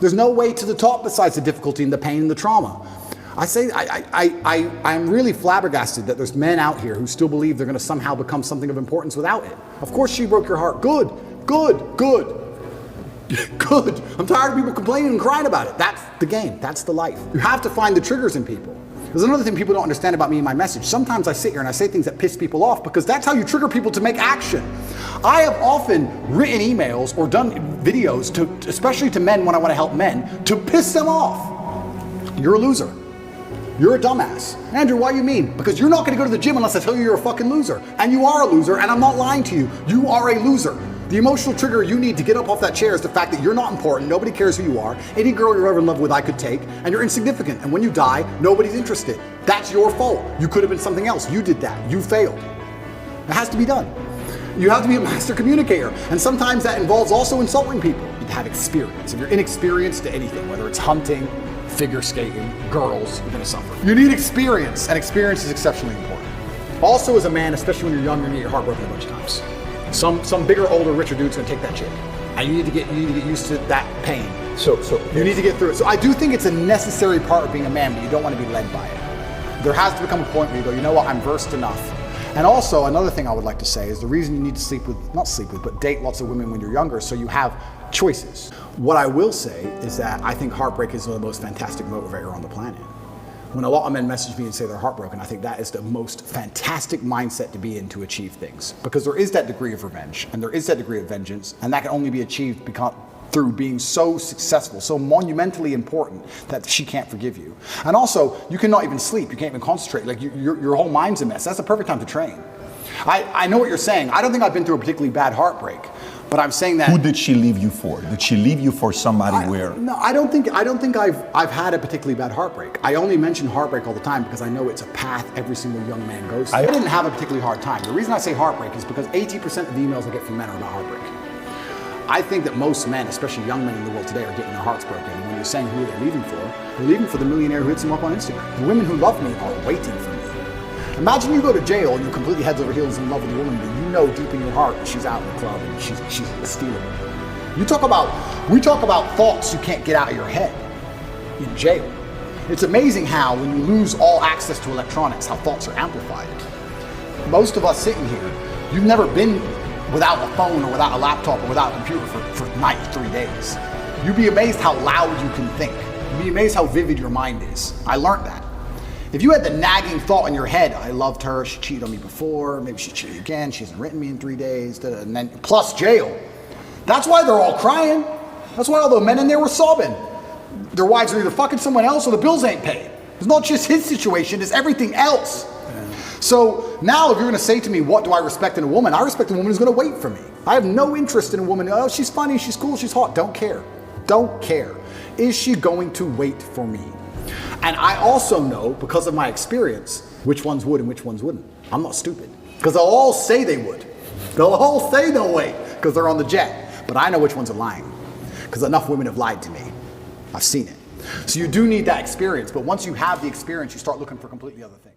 There's no way to the top besides the difficulty and the pain and the trauma. I'm really flabbergasted that there's men out here who still believe they're going to somehow become something of importance without it. Of course she broke your heart. Good, good, good. Good. I'm tired of people complaining and crying about it. That's the game. That's the life. You have to find the triggers in people. There's another thing people don't understand about me and my message. Sometimes I sit here and I say things that piss people off because that's how you trigger people to make action. I have often written emails or done videos to, especially to men when I want to help men, to piss them off. You're a loser. You're a dumbass. Andrew, why you mean? Because you're not going to go to the gym unless I tell you you're a fucking loser. And you are a loser, and I'm not lying to you. You are a loser. The emotional trigger you need to get up off that chair is the fact that you're not important, nobody cares who you are, any girl you're ever in love with I could take, and you're insignificant, and when you die, nobody's interested. That's your fault. You could have been something else. You did that. You failed. It has to be done. You have to be a master communicator, and sometimes that involves also insulting people. You have experience. If you're inexperienced to anything, whether it's hunting, figure skating, girls, you're gonna suffer. You need experience, and experience is exceptionally important. Also as a man, especially when you're young, you're gonna get your heart broken a bunch of times. Some bigger, older, richer dude's gonna take that chick. And you need to get used to that pain. So you need to get through it. So I do think it's a necessary part of being a man, but you don't want to be led by it. There has to become a point where you go, you know what, I'm versed enough. And also another thing I would like to say is the reason you need to but date lots of women when you're younger, so you have choices. What I will say is that I think heartbreak is the most fantastic motivator on the planet. When a lot of men message me and say they're heartbroken, I think that is the most fantastic mindset to be in to achieve things. Because there is that degree of revenge, and there is that degree of vengeance, and that can only be achieved through being so successful, so monumentally important that she can't forgive you. And also, you cannot even sleep, you can't even concentrate, like your whole mind's a mess. That's the perfect time to train. I know what you're saying. I don't think I've been through a particularly bad heartbreak. But I'm saying that. Who did she leave you for? Did she leave you for somebody where? No, I don't think I've had a particularly bad heartbreak. I only mention heartbreak all the time because I know it's a path every single young man goes through. I didn't have a particularly hard time. The reason I say heartbreak is because 80% of the emails I get from men are about heartbreak. I think that most men, especially young men in the world today, are getting their hearts broken. And when you're saying who they're leaving for the millionaire who hits them up on Instagram. The women who love me are waiting for me. Imagine you go to jail and you're completely heads over heels in love with a woman, but you know deep in your heart she's out in the club and she's stealing. We talk about thoughts you can't get out of your head in jail. It's amazing how when you lose all access to electronics, how thoughts are amplified. Most of us sitting here, you've never been without a phone or without a laptop or without a computer for 93 days. You'd be amazed how loud you can think. You'd be amazed how vivid your mind is. I learned that. If you had the nagging thought in your head, I loved her, she cheated on me before, maybe she cheated again, she hasn't written me in 3 days, and then plus jail. That's why they're all crying. That's why all the men in there were sobbing. Their wives are either fucking someone else or the bills ain't paid. It's not just his situation, it's everything else. Yeah. So now if you're gonna say to me, what do I respect in a woman? I respect a woman who's gonna wait for me. I have no interest in a woman, oh, she's funny, she's cool, she's hot. Don't care. Don't care. Is she going to wait for me? And I also know, because of my experience, which ones would and which ones wouldn't. I'm not stupid. Because they'll all say they would. They'll all say they'll wait, because they're on the jet. But I know which ones are lying. Because enough women have lied to me. I've seen it. So you do need that experience, but once you have the experience, you start looking for completely other things.